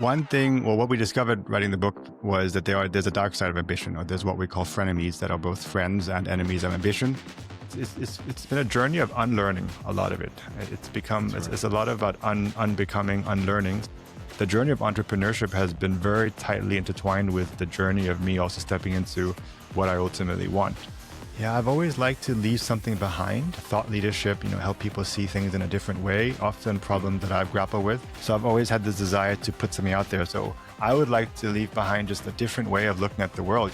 One thing, well, what we discovered writing the book was that there's a dark side of ambition, or there's what we call frenemies that are both friends and enemies of ambition. It's been a journey of unlearning a lot of it. It's a lot about unbecoming, unlearning. The journey of entrepreneurship has been very tightly intertwined with the journey of me also stepping into what I ultimately want. Yeah, I've always liked to leave something behind. Thought leadership, help people see things in a different way, often problems that I've grappled with. So I've always had this desire to put something out there. So I would like to leave behind just a different way of looking at the world.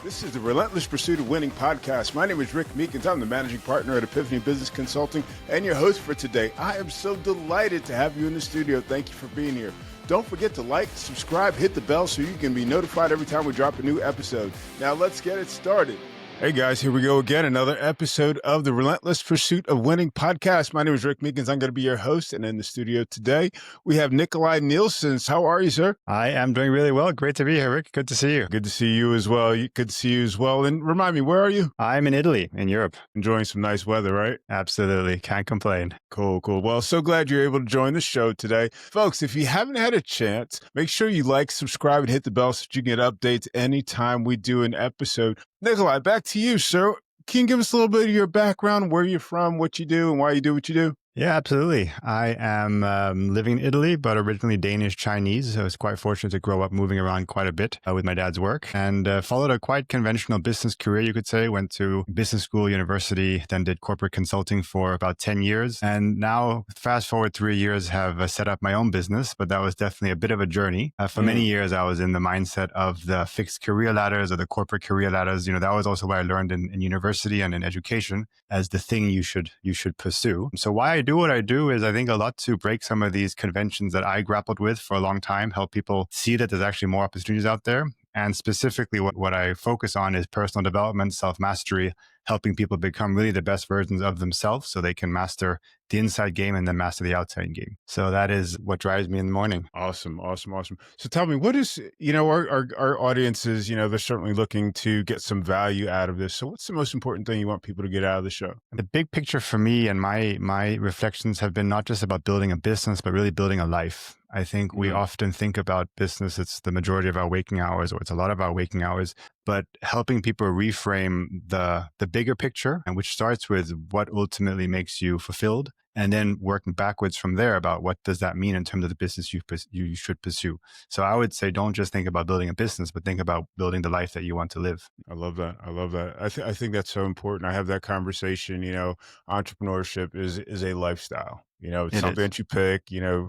This is the Relentless Pursuit of Winning podcast. My name is Rick Meekins. I'm the managing partner at Epiphany Business Consulting and your host for today. I am so delighted to have you in the studio. Thank you for being here. Don't forget to like, subscribe, hit the bell so you can be notified every time we drop a new episode. Now let's get it started. Hey guys, here we go again. Another episode of the Relentless Pursuit of Winning podcast. My name is Rick Meekins. I'm going to be your host. And in the studio today, we have Nicolai Nielsen. How are you, sir? I am doing really well. Great to be here, Rick. Good to see you. Good to see you as well. Good to see you as well. And remind me, where are you? I'm in Italy, in Europe. Enjoying some nice weather, right? Absolutely. Can't complain. Cool. Well, so glad you're able to join the show today. Folks, if you haven't had a chance, make sure you like, subscribe, and hit the bell so you get updates anytime we do an episode. Nicolai, back to you, sir. Can you give us a little bit of your background, where you're from, what you do, and why you do what you do? Yeah, absolutely. I am living in Italy, but originally Danish-Chinese. So I was quite fortunate to grow up moving around quite a bit with my dad's work and followed a quite conventional business career, you could say. Went to business school, university, then did corporate consulting for about 10 years. And now, fast forward 3 years, have set up my own business. But that was definitely a bit of a journey. For many years, I was in the mindset of the fixed career ladders or the corporate career ladders. That was also what I learned in university and in education as the thing you should pursue. So why I do what I do is I think a lot to break some of these conventions that I grappled with for a long time, help people see that there's actually more opportunities out there. And specifically what I focus on is personal development, self-mastery, helping people become really the best versions of themselves so they can master the inside game and then master the outside game. So that is what drives me in the morning. Awesome. So tell me, what is, our audiences, they're certainly looking to get some value out of this. So what's the most important thing you want people to get out of the show? The big picture for me and my reflections have been not just about building a business, but really building a life. I think we often think about business, it's the majority of our waking hours, or it's a lot of our waking hours, but helping people reframe the bigger picture, and which starts with what ultimately makes you fulfilled, and then working backwards from there about what does that mean in terms of the business you should pursue. So I would say, don't just think about building a business, but think about building the life that you want to live. I love that. I think that's so important. I have that conversation, entrepreneurship is a lifestyle. It's something that you pick,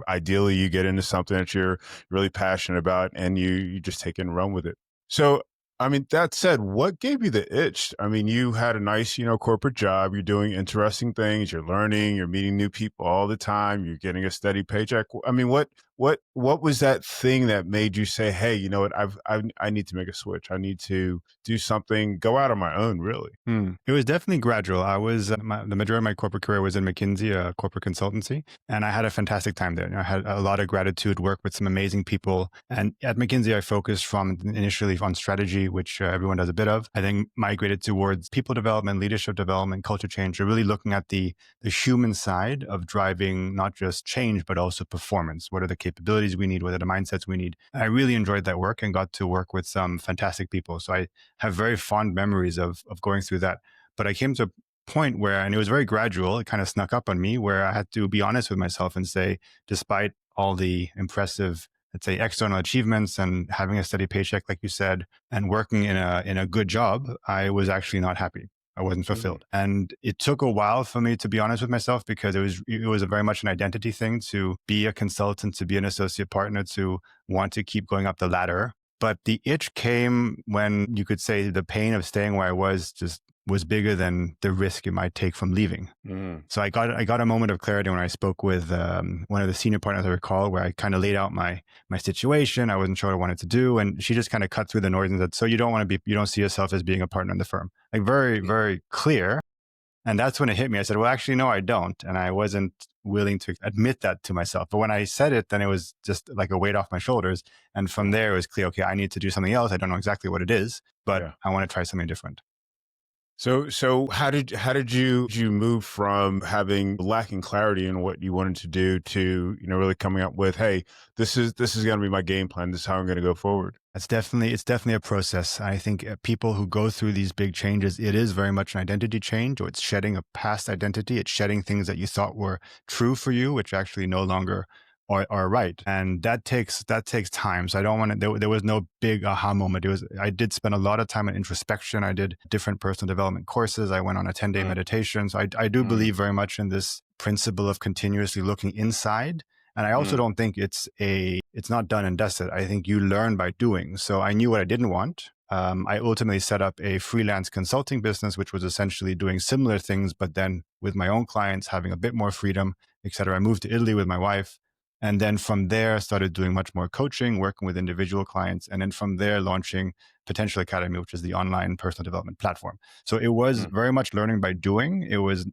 ideally you get into something that you're really passionate about and you just take it and run with it. So, that said, what gave you the itch? You had a nice, corporate job. You're doing interesting things. You're learning. You're meeting new people all the time. You're getting a steady paycheck. What was that thing that made you say, hey, you know what? I need to make a switch. I need to do something, go out on my own, really. It was definitely gradual. I was, the majority of my corporate career was in McKinsey, a corporate consultancy, and I had a fantastic time there. I had a lot of gratitude, worked with some amazing people. And at McKinsey, I focused initially on strategy, which everyone does a bit of. I then migrated towards people development, leadership development, culture change. So really looking at the human side of driving not just change, but also performance. What are the capabilities we need? What are the mindsets we need? I really enjoyed that work and got to work with some fantastic people. So I have very fond memories of going through that. But I came to a point where, and it was very gradual, it kind of snuck up on me, where I had to be honest with myself and say, despite all the impressive, let's say, external achievements and having a steady paycheck, like you said, and working in a good job, I was actually not happy. I wasn't fulfilled. And it took a while for me to be honest with myself, because it was a very much an identity thing to be a consultant, to be an associate partner, to want to keep going up the ladder. But the itch came when, you could say, the pain of staying where I was bigger than the risk it might take from leaving. So I got a moment of clarity when I spoke with one of the senior partners, I recall, where I kind of laid out my situation. I wasn't sure what I wanted to do. And she just kind of cut through the noise and said, so you don't see yourself as being a partner in the firm. Like very, very clear. And that's when it hit me. I said, well, actually, no, I don't. And I wasn't willing to admit that to myself. But when I said it, then it was just like a weight off my shoulders. And from there, it was clear, okay, I need to do something else. I don't know exactly what it is, but I want to try something different. So how did you move from having lacking clarity in what you wanted to do to, really coming up with, hey, this is going to be my game plan. This is how I'm going to go forward. It's definitely a process. I think people who go through these big changes, it is very much an identity change, or it's shedding a past identity. It's shedding things that you thought were true for you, which actually no longer are right, and that takes time. So I don't want to. There was no big aha moment. I did spend a lot of time in introspection. I did different personal development courses. I went on a 10-day Mm, meditation. So I do mm, believe very much in this principle of continuously looking inside. And I also mm, don't think it's not done and dusted. I think you learn by doing. So I knew what I didn't want. I ultimately set up a freelance consulting business, which was essentially doing similar things, but then with my own clients, having a bit more freedom, et cetera. I moved to Italy with my wife. And then from there, started doing much more coaching, working with individual clients. And then from there, launching Potential Academy, which is the online personal development platform. So it was mm. very much learning by doing.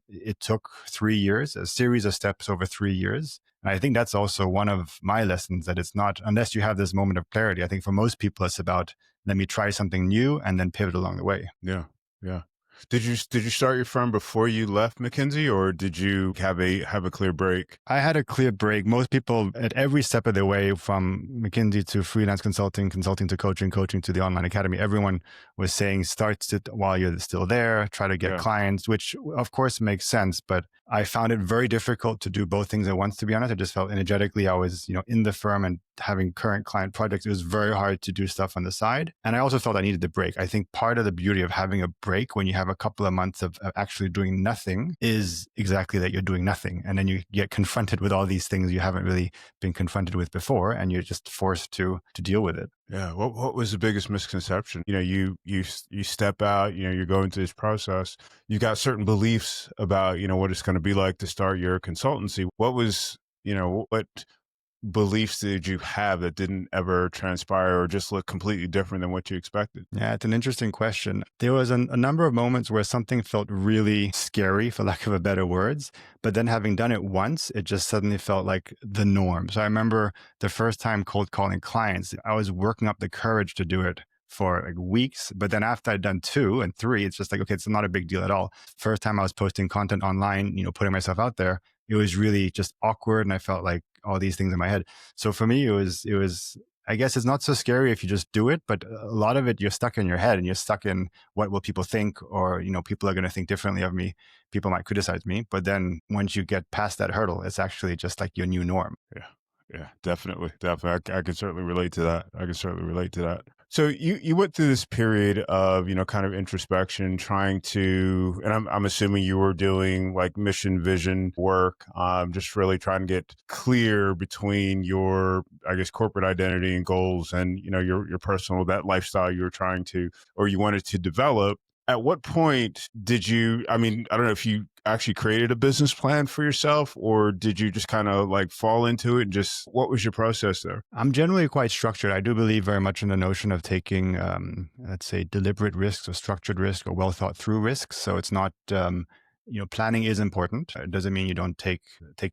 It took 3 years, a series of steps over 3 years. And I think that's also one of my lessons, that it's not, unless you have this moment of clarity. I think for most people, it's about, let me try something new and then pivot along the way. Yeah, yeah. Did you start your firm before you left McKinsey, or did you have a clear break? I had a clear break. Most people at every step of their way, from McKinsey to freelance consulting, consulting to coaching, coaching to the online academy, everyone was saying start it while you're still there, try to get Yeah. clients, which of course makes sense. But I found it very difficult to do both things at once, to be honest. I just felt energetically I was, in the firm and having current client projects. It was very hard to do stuff on the side. And I also felt I needed the break. I think part of the beauty of having a break when you have a couple of months of actually doing nothing is exactly that, you're doing nothing. And then you get confronted with all these things you haven't really been confronted with before, and you're just forced to deal with it. Yeah. What was the biggest misconception? You step out, you're going through this process. You got certain beliefs about, what it's going to be like to start your consultancy. What beliefs did you have that didn't ever transpire or just look completely different than what you expected? Yeah, it's an interesting question. There was a number of moments where something felt really scary, for lack of a better words, but then having done it once, it just suddenly felt like the norm. So I remember the first time cold calling clients, I was working up the courage to do it for like weeks. But then after I'd done 2 and 3, it's just like, okay, it's not a big deal at all. First time I was posting content online, putting myself out there, it was really just awkward. And I felt like all these things in my head. So for me, it was I guess it's not so scary if you just do it, but a lot of it, you're stuck in your head and you're stuck in what will people think, or, people are going to think differently of me. People might criticize me. But then once you get past that hurdle, it's actually just like your new norm. Yeah. Yeah, definitely. Definitely. I can certainly relate to that. I can certainly relate to that. So you went through this period of, kind of introspection, trying to, and I'm assuming you were doing like mission vision work, just really trying to get clear between your, I guess, corporate identity and goals and, your personal, that lifestyle you were trying to, or you wanted to develop. At what point did you, I mean, I don't know if you actually created a business plan for yourself, or did you just kind of like fall into it and just, what was your process there? I'm generally quite structured. I do believe very much in the notion of taking, let's say, deliberate risks or structured risk or well thought through risks. So it's not, planning is important. It doesn't mean you don't take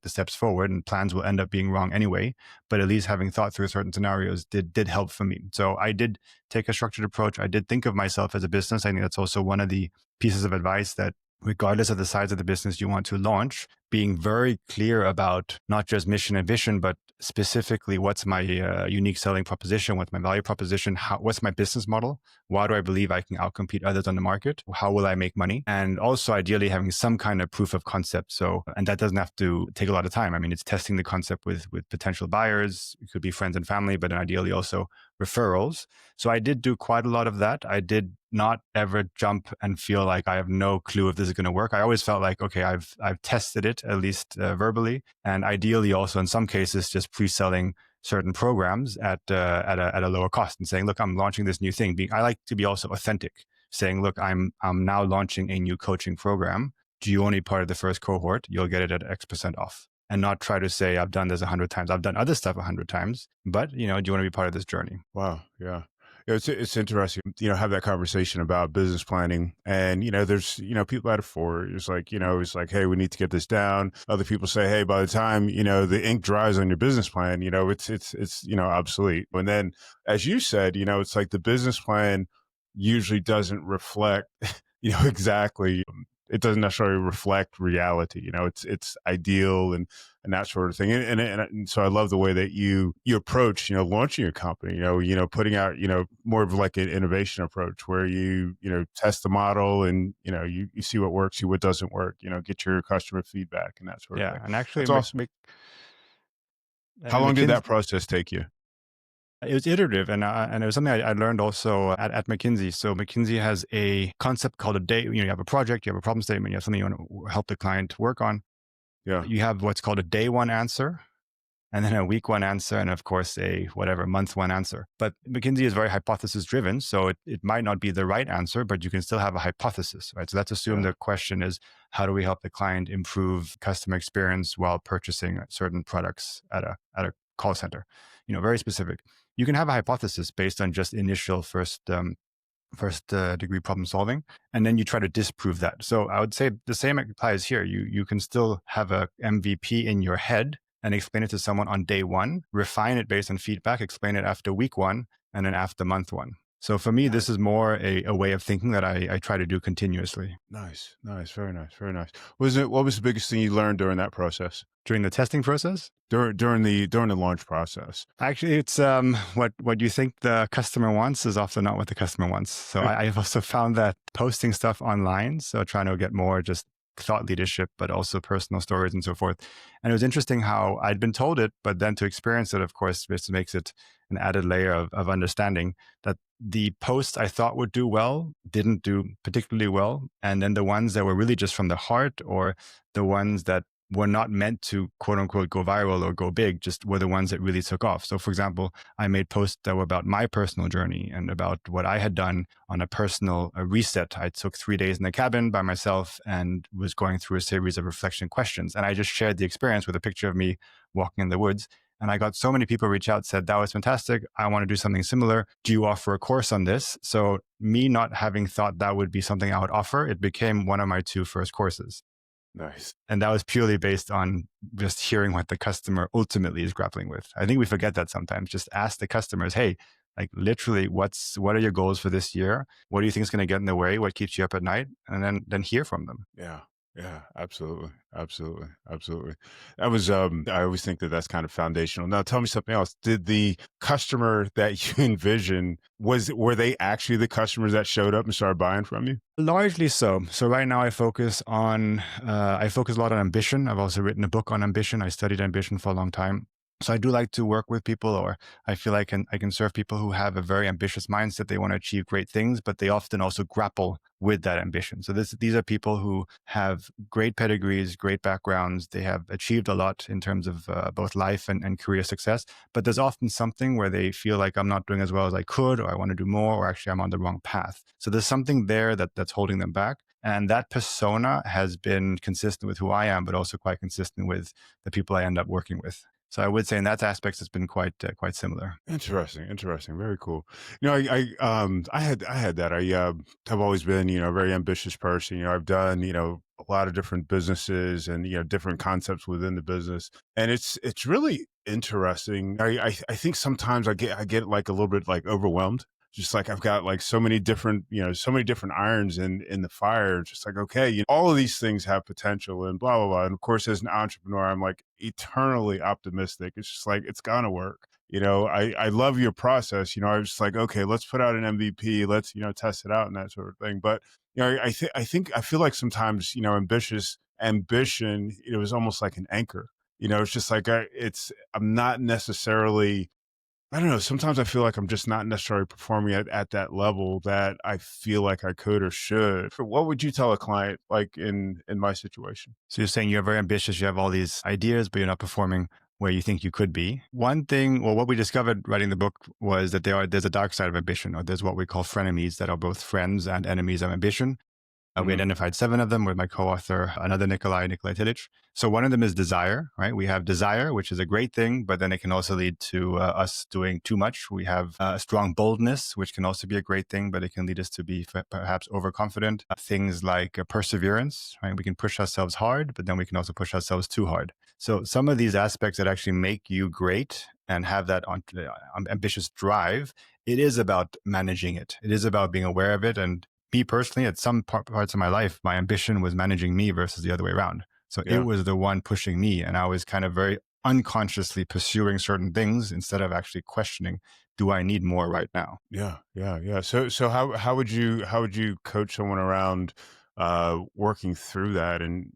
the steps forward, and plans will end up being wrong anyway. But at least having thought through certain scenarios did help for me. So I did take a structured approach. I did think of myself as a business. I think that's also one of the pieces of advice, that regardless of the size of the business you want to launch, being very clear about not just mission and vision, but specifically what's my unique selling proposition, what's my value proposition, what's my business model, why do I believe I can outcompete others on the market, how will I make money, and also ideally having some kind of proof of concept. So, and that doesn't have to take a lot of time. I mean, it's testing the concept with potential buyers. It could be friends and family, but then ideally also referrals. So I did do quite a lot of that. I did not ever jump and feel like I have no clue if this is going to work. I always felt like, okay, I've tested it, at least verbally, and ideally also in some cases just pre-selling certain programs at a lower cost and saying, look, I'm launching this new thing. I like to be also authentic, saying, look, I'm now launching a new coaching program. Do you want to be part of the first cohort? You'll get it at X% off. And not try to say, I've done this 100 times. I've done other stuff 100 times, but do you want to be part of this journey? Wow. Yeah. Yeah, it's interesting, have that conversation about business planning. And, there's, people out of for it. It's like, it's like, hey, we need to get this down. Other people say, hey, by the time, the ink dries on your business plan, it's obsolete. And then, as you said, it's like the business plan usually doesn't reflect exactly. It doesn't necessarily reflect reality. It's ideal and that sort of thing. And so I love the way that you approach, launching your company. Putting out, more of like an innovation approach where you test the model and you see what works, see what doesn't work. Get your customer feedback and that sort of Yeah, thing. and actually, That's awesome. How long did McKinsey, that process take you? it was iterative, and it was something I learned also at McKinsey. So McKinsey has a concept called a day. You have a project, you have a problem statement, you have something you want to help the client work on. Yeah, You have what's called a day one answer, and then a week one answer, and of course a whatever month one answer. But McKinsey is very hypothesis driven, so it might not be the right answer, but you can still have a hypothesis, right? So let's assume yeah, the question is, how do we help the client improve customer experience while purchasing certain products at a call center? Very specific. You can have a hypothesis based on just initial first degree problem solving, and then you try to disprove that. So I would say the same applies here. You can still have a MVP in your head and explain it to someone on day one, refine it based on feedback, explain it after week one, and then after month one. So for me, this nice. is more a way of thinking that I try to do continuously. Nice, nice, very nice, very nice. What was the biggest thing you learned during that process? During the testing process, During the launch process? actually, it's what you think the customer wants is often not what the customer wants. So I've also found that posting stuff online, so trying to get more just thought leadership, but also personal stories and so forth. And it was interesting how I'd been told it, but then to experience it, of course, this makes it an added layer of understanding that the posts I thought would do well didn't do particularly well. And then the ones that were really just from the heart, or the ones that were not meant to quote unquote go viral or go big, just were the ones that really took off. So for example, I made posts that were about my personal journey and about what I had done on a personal reset. I took 3 days in the cabin by myself and was going through a series of reflection questions. And I just shared the experience with a picture of me walking in the woods. And I got so many people reach out, said, that was fantastic. I want to do something similar. Do you offer a course on this? So me not having thought that would be something I would offer, it became one of my two first courses. Nice. And that was purely based on just hearing what the customer ultimately is grappling with. I think we forget that sometimes. Just ask the customers, hey, like literally, what are your goals for this year? What do you think is going to get in the way? What keeps you up at night? And then hear from them. Yeah. Yeah, absolutely. Absolutely. Absolutely. That was I always think that that's kind of foundational. Now tell me something else. Did the customer that you envisioned, were they actually the customers that showed up and started buying from you? Largely so. So right now I focus a lot on ambition. I've also written a book on ambition. I studied ambition for a long time. So I do like to work with people, or I feel I can serve people who have a very ambitious mindset. They want to achieve great things, but they often also grapple with that ambition. So these are people who have great pedigrees, great backgrounds. They have achieved a lot in terms of both life and career success, but there's often something where they feel like I'm not doing as well as I could, or I want to do more, or actually I'm on the wrong path. So there's something there that's holding them back. And that persona has been consistent with who I am, but also quite consistent with the people I end up working with. So I would say in that aspect, it's been quite similar. Interesting, interesting, very cool. I had that. I have always been, a very ambitious person. I've done, a lot of different businesses and different concepts within the business, and it's really interesting. I think sometimes I get like a little bit like overwhelmed. Just like I've got like so many different irons in the fire. Just like, okay, all of these things have potential and blah blah blah. And of course, as an entrepreneur, I'm like eternally optimistic. It's just like it's gonna work. I love your process. I was just like, okay, let's put out an MVP. Let's, test it out and that sort of thing. But, I feel like sometimes, ambitious ambition, it was almost like an anchor. It's just like, I'm not necessarily, I don't know. Sometimes I feel like I'm just not necessarily performing at that level that I feel like I could or should. What would you tell a client like in my situation? So you're saying you're very ambitious, you have all these ideas, but you're not performing where you think you could be. One thing, well, what we discovered writing the book was that there's a dark side of ambition, or there's what we call frenemies that are both friends and enemies of ambition. We Hmm. identified 7 of them with my co-author, another Nicolai Nielsen. So one of them is desire, right? We have desire, which is a great thing, but then it can also lead to us doing too much. We have strong boldness, which can also be a great thing, but it can lead us to be perhaps overconfident. Things like perseverance, right? We can push ourselves hard, but then we can also push ourselves too hard. So some of these aspects that actually make you great and have that ambitious drive, it is about managing it. It is about being aware of it and me personally, at some parts of my life, my ambition was managing me versus the other way around. So it Yeah. was the one pushing me. And I was kind of very unconsciously pursuing certain things instead of actually questioning, do I need more right now? Yeah. Yeah. Yeah. So how would you coach someone around working through that? And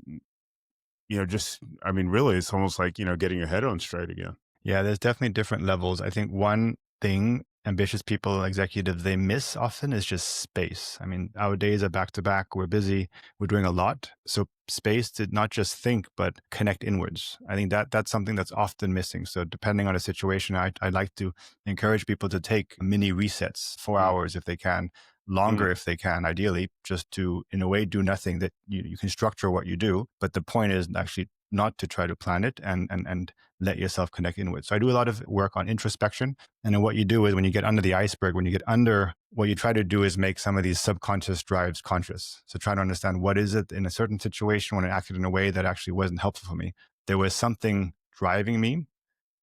just, I mean, really, it's almost like, getting your head on straight again. Yeah, there's definitely different levels. I think one thing ambitious people, executives, they miss often is just space. I mean, our days are back to back. We're busy. We're doing a lot. So space to not just think, but connect inwards. I think that's something that's often missing. So depending on the situation, I like to encourage people to take mini resets, 4 hours if they can, Mm. longer if they can, ideally, just to, in a way, do nothing. That you can structure what you do. But the point is actually not to try to plan it and let yourself connect inward. So I do a lot of work on introspection. And then what you do is when you get under the iceberg, when you get under, what you try to do is make some of these subconscious drives conscious. So try to understand, what is it in a certain situation when I acted in a way that actually wasn't helpful for me. There was something driving me.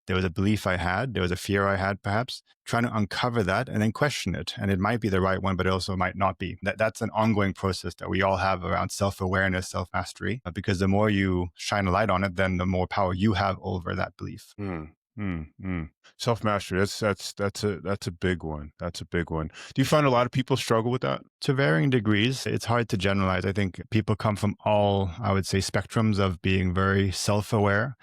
There was a belief I had. There was a fear I had, perhaps. Trying to uncover that and then question it. And it might be the right one, but it also might not be. That's an ongoing process that we all have around self-awareness, self-mastery, because the more you shine a light on it, then the more power you have over that belief. Mm, Self mastery. That's a big one. That's a big one. Do you find a lot of people struggle with that? To varying degrees, it's hard to generalize. I think people come from all, I would say, spectrums of being very self-aware,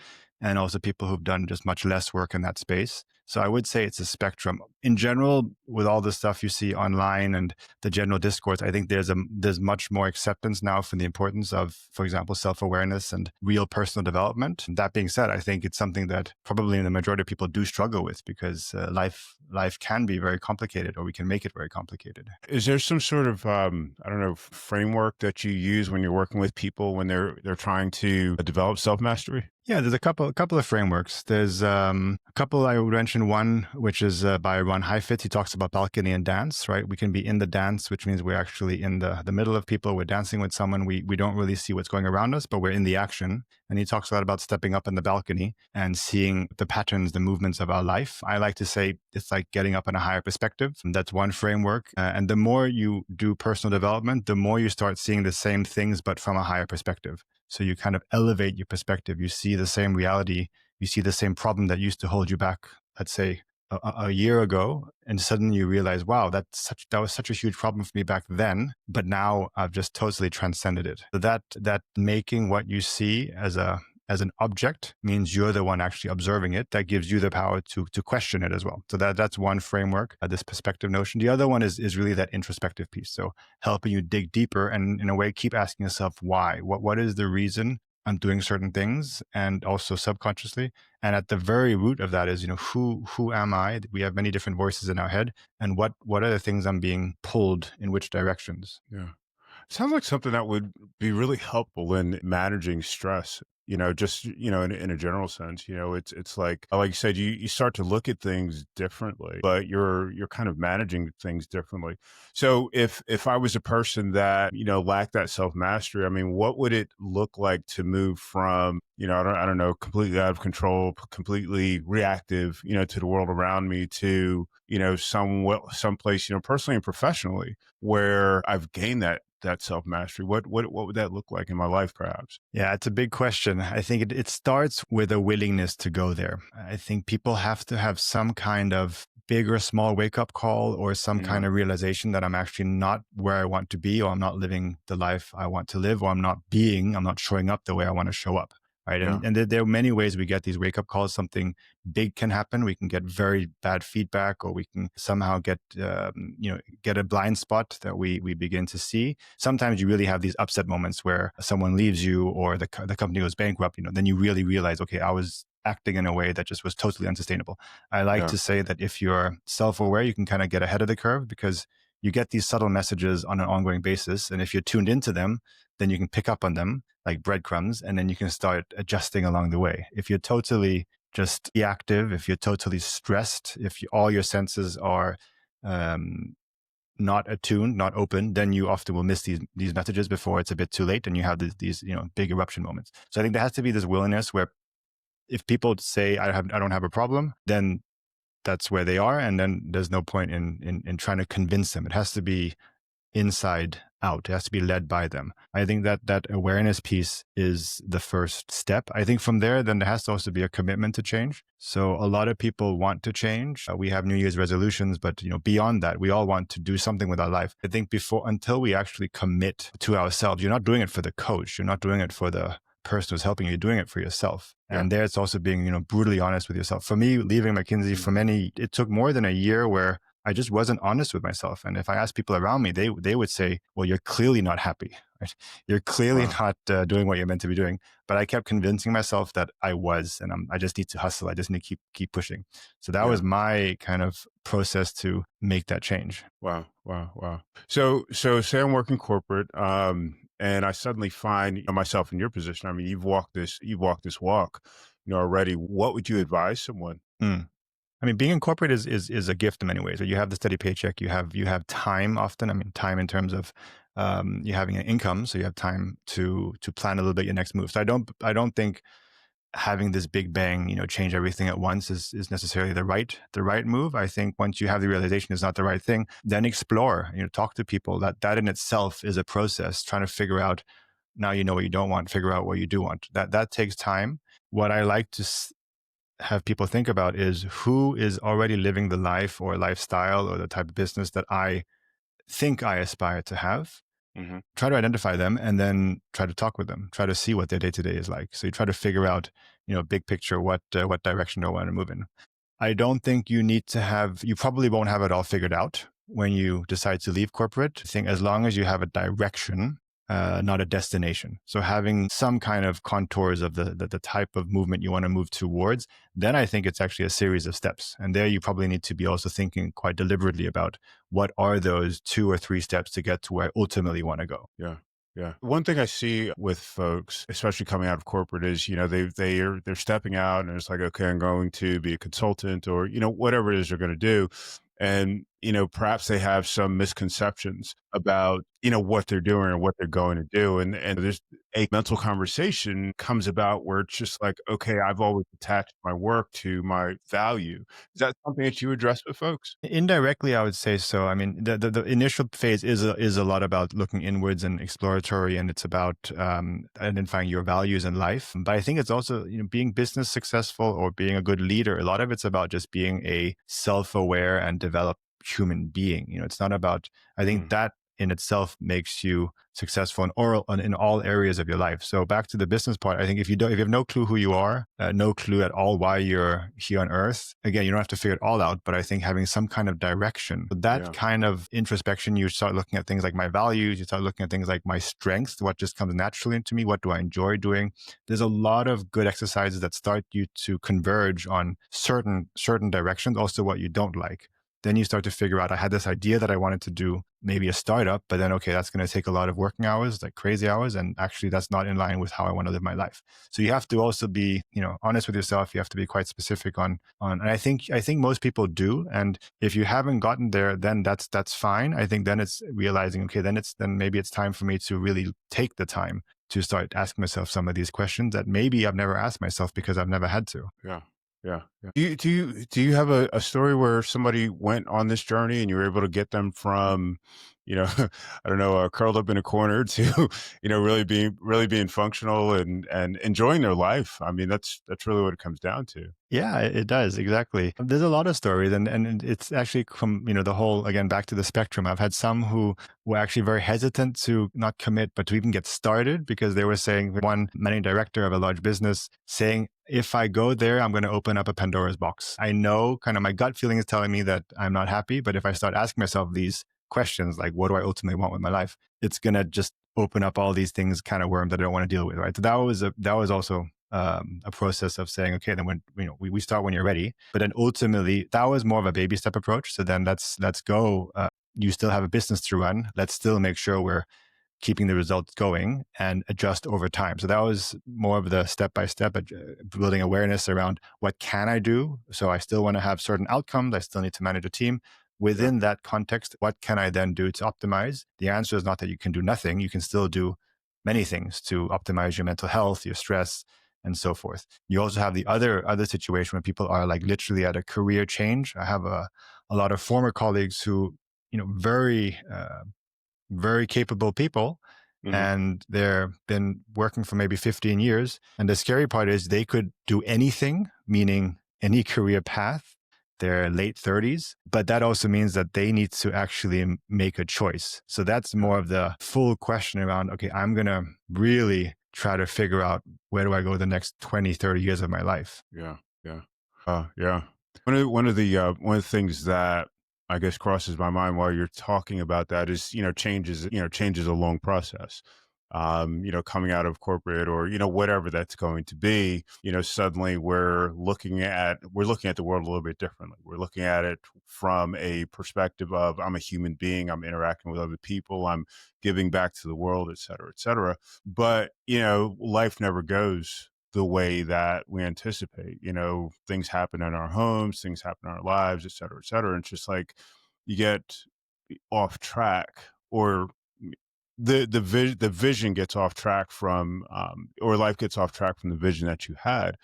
and also people who've done just much less work in that space. So I would say it's a spectrum. In general, with all the stuff you see online and the general discourse, I think there's much more acceptance now for the importance of, for example, self-awareness and real personal development. That being said, I think it's something that probably the majority of people do struggle with, because life can be very complicated, or we can make it very complicated. Is there some sort of I don't know, framework that you use when you're working with people when they're trying to develop self mastery? Yeah, there's a couple of frameworks. There's a couple. I would mention one, which is by Ron Heifetz. He talks about balcony and dance, right? We can be in the dance, which means we're actually in the middle of people. We're dancing with someone. We don't really see what's going around us, but we're in the action. And he talks a lot about stepping up in the balcony and seeing the patterns, the movements of our life. I like to say it's like getting up in a higher perspective. That's one framework. And the more you do personal development, the more you start seeing the same things, but from a higher perspective. So you kind of elevate your perspective. You see the same reality. You see the same problem that used to hold you back, let's say a year ago. And suddenly you realize, wow, that was such a huge problem for me back then. But now I've just totally transcended it. So that making what you see as an object means you're the one actually observing it. That gives you the power to question it as well. So that's one framework, this perspective notion. The other one is really that introspective piece. So helping you dig deeper and, in a way, keep asking yourself why. What is the reason I'm doing certain things, and also subconsciously. And at the very root of that is, who am I? We have many different voices in our head, and what are the things I'm being pulled in which directions? Yeah. Sounds like something that would be really helpful in managing stress. Just in a general sense. It's like you said, you start to look at things differently, but you're kind of managing things differently. So if I was a person that lacked that self mastery, I mean, what would it look like to move from I don't know, completely out of control, completely reactive to the world around me, to someplace personally and professionally, where I've gained that self mastery? What would that look like in my life, perhaps? Yeah, it's a big question. I think it starts with a willingness to go there. I think people have to have some kind of big or small wake up call, or some Yeah. kind of realization that I'm actually not where I want to be, or I'm not living the life I want to live, or I'm not showing up the way I want to show up. Right. Yeah. And there are many ways we get these wake up calls. Something big can happen. We can get very bad feedback, or we can somehow get a blind spot that we begin to see. Sometimes you really have these upset moments where someone leaves you, or the company goes bankrupt. Then you really realize, okay, I was acting in a way that just was totally unsustainable. I like Yeah. to say that if you're self-aware, you can kind of get ahead of the curve, because you get these subtle messages on an ongoing basis. And if you're tuned into them, then you can pick up on them like breadcrumbs, and then you can start adjusting along the way. If you're totally just reactive, if you're totally stressed, if all your senses are not attuned, not open, then you often will miss these messages before it's a bit too late, and you have these big eruption moments. So I think there has to be this willingness where, if people say I don't have a problem, then that's where they are, and then there's no point in trying to convince them. It has to be inside out. It has to be led by them. I think that that awareness piece is the first step. I think from there, then there has to also be a commitment to change. So a lot of people want to change. We have New Year's resolutions, but beyond that, we all want to do something with our life. I think until we actually commit to ourselves, you're not doing it for the coach. You're not doing it for the person who's helping you. You're doing it for yourself. Yeah. And there it's also being, brutally honest with yourself. For me, leaving McKinsey, for many, it took more than a year where I just wasn't honest with myself. And if I asked people around me, they would say, well, you're clearly not happy. Right? You're clearly not doing what you're meant to be doing. But I kept convincing myself that I was, and I just need to hustle. I just need to keep pushing. So that was my kind of process to make that change. Wow. So say I'm working corporate, and I suddenly find myself in your position. I mean, you've walked this walk, already. What would you advise someone? I mean, being in corporate is a gift in many ways. You have the steady paycheck. You have time often. I mean, time in terms of you having an income, so you have time to plan a little bit your next move. So I don't think having this big bang, change everything at once is necessarily the right move. I think once you have the realization it's not the right thing, then explore. Talk to people. That in itself is a process. Trying to figure out. Now you know what you don't want. Figure out what you do want. That takes time. What I like to have people think about is who is already living the life or lifestyle or the type of business that I think I aspire to have. Try to identify them and then try to talk with them. Try to see what their day-to-day is like. So you try to figure out, big picture, what direction they want to move in. I don't think you probably won't have it all figured out when you decide to leave corporate. I think as long as you have a direction, not a destination. So having some kind of contours of the type of movement you want to move towards, then I think it's actually a series of steps. And there you probably need to be also thinking quite deliberately about what are those 2 or 3 steps to get to where I ultimately want to go. Yeah. One thing I see with folks, especially coming out of corporate, is they're stepping out and it's like, okay, I'm going to be a consultant or whatever it is they're going to do, and perhaps they have some misconceptions about what they're doing or what they're going to do, and there's a mental conversation comes about where it's just like, okay, I've always attached my work to my value. Is that something that you address with folks? Indirectly, I would say so. I mean, the initial phase is a lot about looking inwards and exploratory, and it's about identifying your values in life. But I think it's also being business successful or being a good leader. A lot of it's about just being a self-aware and developed human being. It's not about. I think that in itself makes you successful in all areas of your life. So back to the business part, I think if you have no clue who you are, no clue at all why you're here on earth, again, you don't have to figure it all out, but I think having some kind of direction, that kind of introspection, you start looking at things like my values, you start looking at things like my strengths, what just comes naturally into me, what do I enjoy doing? There's a lot of good exercises that start you to converge on certain directions, also what you don't like. Then you start to figure out, I had this idea that I wanted to do maybe a startup, but then, okay, that's going to take a lot of working hours, like crazy hours. And actually that's not in line with how I want to live my life. So you have to also be, honest with yourself. You have to be quite specific and I think most people do. And if you haven't gotten there, then that's fine. I think then it's realizing, okay, then maybe it's time for me to really take the time to start asking myself some of these questions that maybe I've never asked myself because I've never had to. Yeah. Do you have a story where somebody went on this journey and you were able to get them from, I don't know, curled up in a corner to, really being functional and enjoying their life? I mean, that's really what it comes down to. Yeah, it does. Exactly. There's a lot of stories and it's actually from, the whole, again, back to the spectrum. I've had some who were actually very hesitant to not commit, but to even get started because they were saying, one managing director of a large business saying, if I go there, I'm going to open up a Pandora's box. I know kind of my gut feeling is telling me that I'm not happy, but if I start asking myself these questions, like what do I ultimately want with my life? It's going to just open up all these things, kind of worms that I don't want to deal with, right? So that was also a process of saying, okay, then when we start when you're ready, but then ultimately that was more of a baby step approach. So then let's go. You still have a business to run. Let's still make sure we're keeping the results going and adjust over time. So that was more of the step-by-step building awareness around what can I do? So I still want to have certain outcomes. I still need to manage a team. Within that context, what can I then do to optimize? The answer is not that you can do nothing. You can still do many things to optimize your mental health, your stress, and so forth. You also have the other situation where people are like literally at a career change. I have a lot of former colleagues who, very very capable people, Mhm. and they're been working for maybe 15 years. And the scary part is they could do anything, meaning any career path. They're late 30s, but that also means that they need to actually make a choice. So that's Yeah. more of the full question around, okay, I'm going to really try to figure out where do I go the next 20, 30 years of my life. Yeah. Yeah. Yeah. One of the things that I guess crosses my mind while you're talking about that is, change is a long process. Coming out of corporate or, whatever that's going to be, suddenly we're looking at the world a little bit differently. We're looking at it from a perspective of I'm a human being, I'm interacting with other people, I'm giving back to the world, et cetera, et cetera. But, life never goes the way that we anticipate. Things happen in our homes, things happen in our lives, et cetera, et cetera. And it's just like you get off track, or the vision gets off track from, or life gets off track from the vision that you had.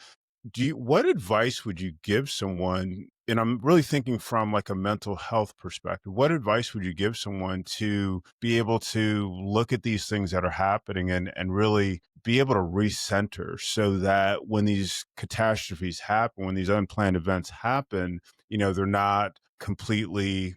What advice would you give someone, and I'm really thinking from like a mental health perspective, what advice would you give someone to be able to look at these things that are happening and really be able to recenter so that when these catastrophes happen, when these unplanned events happen, they're not completely,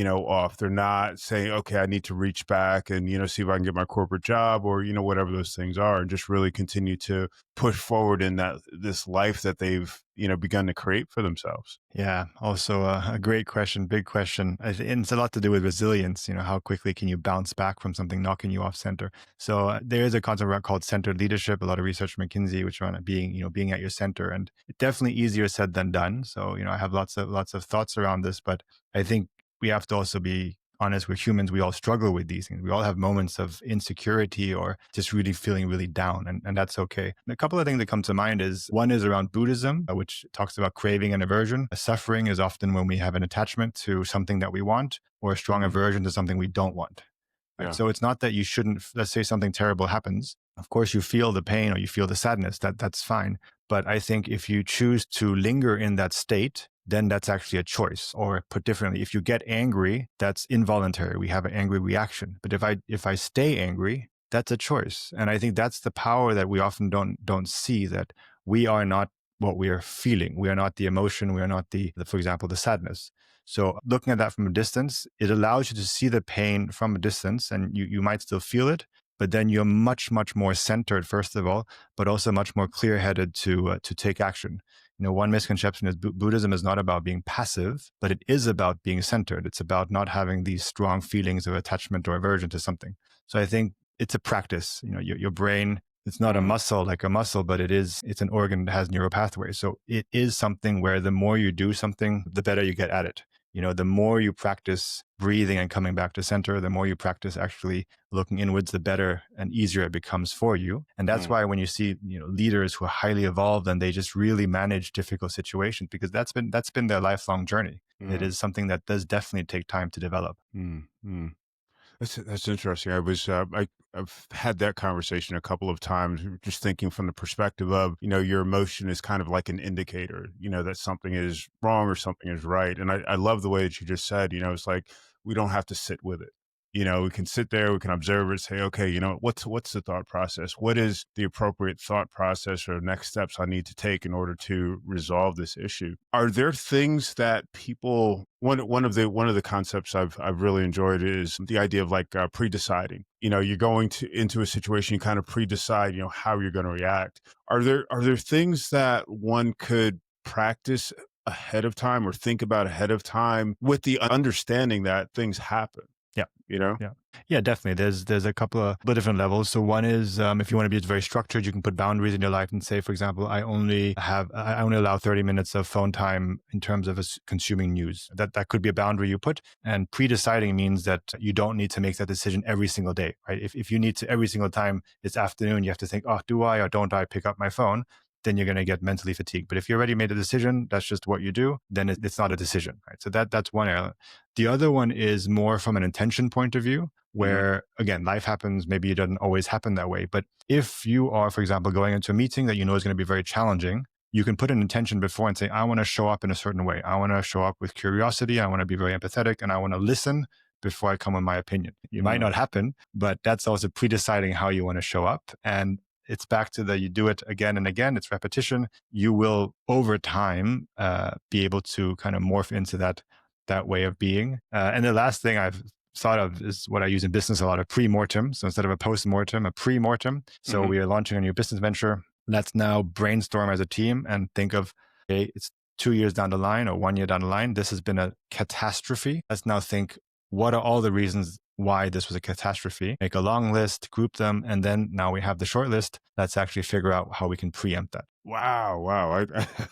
off. They're not saying, okay, I need to reach back and, see if I can get my corporate job or, whatever those things are, and just really continue to push forward in this life that they've, begun to create for themselves. Yeah, also a great question, big question. And it's a lot to do with resilience. How quickly can you bounce back from something knocking you off center? So there is a concept called centered leadership. A lot of research from McKinsey, which are on being, being at your center, and it's definitely easier said than done. So I have lots of thoughts around this, but I think we have to also be honest. We're humans. We all struggle with these things. We all have moments of insecurity or just really feeling really down, and that's okay. And a couple of things that come to mind is one is around Buddhism, which talks about craving and aversion. Suffering is often when we have an attachment to something that we want or a strong Mhm. aversion to something we don't want. Right. Yeah. So it's not that you shouldn't, let's say something terrible happens. Of course, you feel the pain or you feel the sadness. That's fine. But I think if you choose to linger in that state, then that's actually a choice. Or put differently, if you get angry, that's involuntary. We have an angry reaction. But if I stay angry, that's a choice. And I think that's the power that we often don't see, that we are not what we are feeling. We are not the emotion. We are not the for example, the sadness. So looking at that from a distance, it allows you to see the pain from a distance, and you might still feel it, but then you're much, much more centered, first of all, but also much more clear-headed to take action. One misconception is Buddhism is not about being passive, but it is about being centered. It's about not having these strong feelings of attachment or aversion to something. So I think it's a practice. Your brain, it's not a Mhm. muscle like a muscle, but it's an organ that has neural pathways. So it is something where the more you do something, the better you get at it. The more you practice breathing and coming back to center, the more you practice actually looking inwards, the better and easier it becomes for you. And that's Mhm. why when you see, leaders who are highly evolved and they just really manage difficult situations, because that's been their lifelong journey. It Mhm. is something that does definitely take time to develop. Mhm. That's interesting. I've had that conversation a couple of times, just thinking from the perspective of, your emotion is kind of like an indicator, that something is wrong or something is right. And I love the way that you just said, it's like we don't have to sit with it. We can sit there, we can observe it, say, okay, what's the thought process? What is the appropriate thought process or next steps I need to take in order to resolve this issue? Are there things that people one of the concepts I've really enjoyed is the idea of like pre-deciding. You're going to into a situation, you kind of pre-decide, how you're going to react. Are there things that one could practice ahead of time or think about ahead of time with the understanding that things happen? Yeah. You know? Yeah. Yeah, definitely. There's a couple of different levels. So one is, if you want to be very structured, you can put boundaries in your life and say, for example, I only allow 30 minutes of phone time in terms of consuming news. That could be a boundary you put. And pre-deciding means that you don't need to make that decision every single day, right? If you need to every single time it's afternoon, you have to think, oh, do I or don't I pick up my phone? Then you're going to get mentally fatigued. But if you already made a decision, that's just what you do, then it's not a decision, right? So that's one area. The other one is more from an intention point of view, Hmm. where again, life happens. Maybe it doesn't always happen that way. But if you are, for example, going into a meeting that you know is going to be very challenging, you can put an intention before and say, I want to show up in a certain way. I want to show up with curiosity. I want to be very empathetic and I want to listen, before I come with my opinion. It might Mm. not happen, but that's also pre-deciding how you want to show up. And it's back to you do it again and again. It's repetition. You will over time be able to kind of morph into that way of being. And the last thing I've thought of is what I use in business a lot of pre-mortem. So instead of a post-mortem, a pre-mortem. So Mm-hmm. we are launching a new business venture. Let's now brainstorm as a team and think of, okay, it's 2 years down the line or 1 year down the line. This has been a catastrophe. Let's now think, what are all the reasons why this was a catastrophe? Make a long list, group them, and then now we have the short list. Let's actually figure out how we can preempt that. Wow, wow.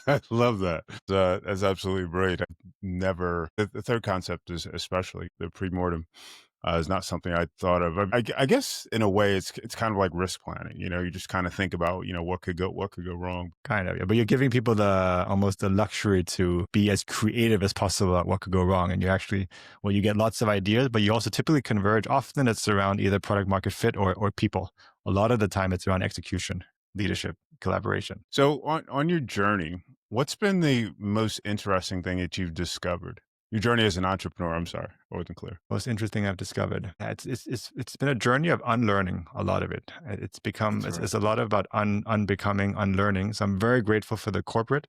I love that. That's absolutely brilliant. I've never, the third concept is especially the pre-mortem is not something I thought of. I guess in a way it's kind of like risk planning. You just kind of think about, what could go wrong. Kind of, yeah. But you're giving people almost the luxury to be as creative as possible at what could go wrong. And you get lots of ideas, but you also typically converge. Often it's around either product market fit or people. A lot of the time it's around execution, leadership, collaboration. So on your journey, what's been the most interesting thing that you've discovered? Your journey as an entrepreneur, I'm sorry, I wasn't clear. Most interesting I've discovered. It's been a journey of unlearning a lot of it. That's right. It's a lot about unbecoming, unlearning. So I'm very grateful for the corporate,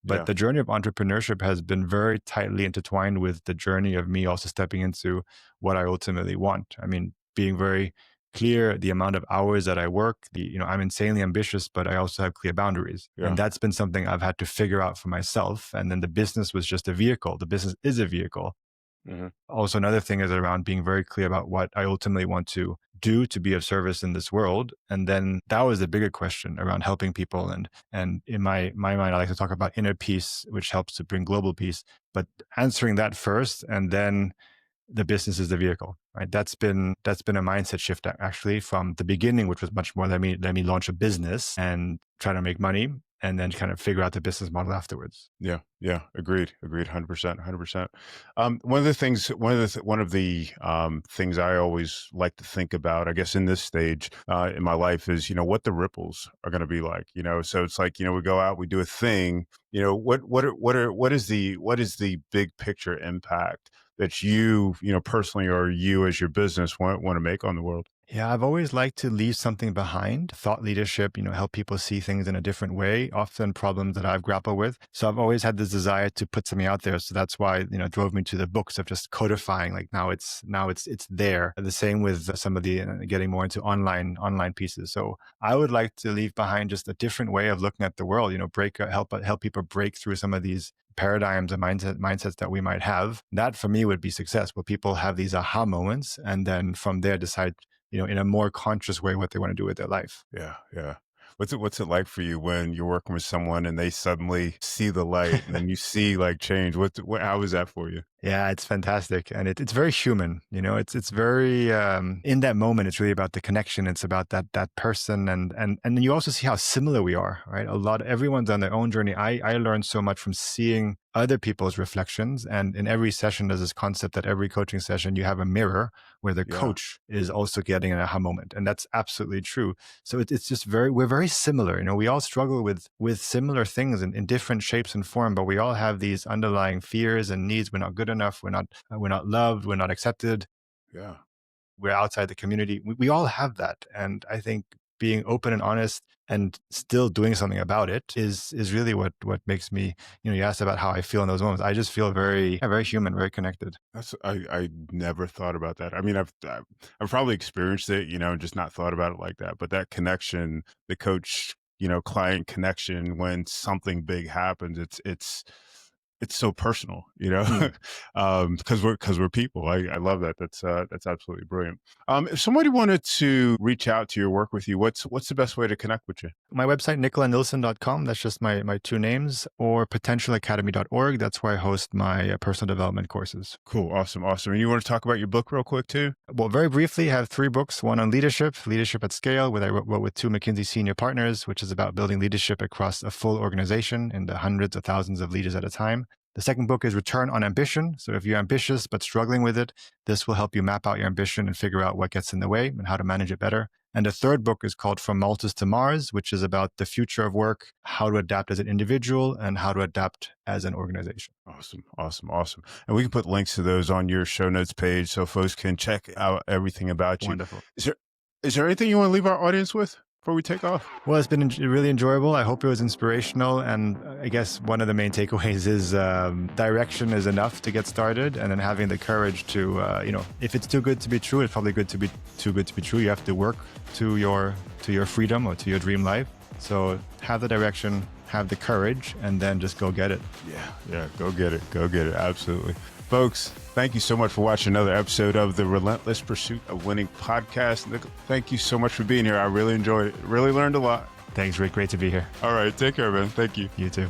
but Yeah. the journey of entrepreneurship has been very tightly intertwined with the journey of me also stepping into what I ultimately want. I mean, being very clear the amount of hours that I work. I'm insanely ambitious, but I also have clear boundaries. Yeah. And that's been something I've had to figure out for myself. And then the business was just a vehicle. The business is a vehicle. Hmm. Also, another thing is around being very clear about what I ultimately want to do to be of service in this world. And then that was the bigger question around helping people. And in my mind, I like to talk about inner peace, which helps to bring global peace, but answering that first, and then the business is the vehicle, right? That's been a mindset shift actually from the beginning, which was much more let me launch a business and try to make money, and then kind of figure out the business model afterwards. Yeah. Yeah. Agreed. 100%. 100%. One of the things I always like to think about, I guess, in this stage in my life is, what the ripples are going to be like. So it's like, we go out, we do a thing. What is the big picture impact that you personally, or you as your business want to make on the world? Yeah, I've always liked to leave something behind. Thought leadership, help people see things in a different way, often problems that I've grappled with. So I've always had this desire to put something out there. So that's why, it drove me to the books of just codifying. Like now it's there. The same with some of the getting more into online pieces. So I would like to leave behind just a different way of looking at the world, help people break through some of these paradigms and mindsets that we might have. That for me would be success, where people have these aha moments and then from there decide, in a more conscious way what they want to do with their life. Yeah, yeah. What's it like for you when you're working with someone and they suddenly see the light and then you see like change? How is that for you? Yeah, it's fantastic. And it's very human, it's very, in that moment, it's really about the connection. It's about that person. And you also see how similar we are, right? Everyone's on their own journey. I learned so much from seeing other people's reflections. And in every session, there's this concept that every coaching session, you have a mirror where the Yeah. coach is also getting an aha moment. And that's absolutely true. So it's just we're very similar. We all struggle with similar things in different shapes and form, but we all have these underlying fears and needs. We're not good enough. We're not loved. We're not accepted. Yeah. We're outside the community. We all have that. And I think being open and honest and still doing something about it is really what makes me, you asked about how I feel in those moments. I just feel very human, very connected. I never thought about that. I mean, I've probably experienced it, and just not thought about it like that. But that connection, the coach, client connection, when something big happens, it's so personal, because we're people. I love that. That's absolutely brilliant. If somebody wanted to reach out to your work with you, what's the best way to connect with you? My website, nicolai that's just my two names, or potentialacademy.org. That's where I host my personal development courses. Cool. Awesome. And you want to talk about your book real quick too? Well, very briefly, I have 3 books. One on leadership at scale, where I wrote with 2 McKinsey senior partners, which is about building leadership across a full organization and the hundreds of thousands of leaders at a time. The second book is Return on Ambition. So if you're ambitious but struggling with it, this will help you map out your ambition and figure out what gets in the way and how to manage it better. And the third book is called From Malthus to Mars, which is about the future of work, how to adapt as an individual and how to adapt as an organization. Awesome. And we can put links to those on your show notes page so folks can check out everything about you. Wonderful. Is there anything you want to leave our audience with before we take off? Well, it's been really enjoyable. I hope it was inspirational. And I guess one of the main takeaways is direction is enough to get started. And then having the courage to, if it's too good to be true, it's probably too good to be true. You have to work to your freedom or to your dream life. So have the direction, have the courage, and then just go get it. Yeah, go get it. Absolutely. Folks, thank you so much for watching another episode of the Relentless Pursuit of Winning podcast. Thank you so much for being here. I really enjoyed it. Really learned a lot. Thanks, Rick. Great to be here. All right. Take care, man. Thank you. You too.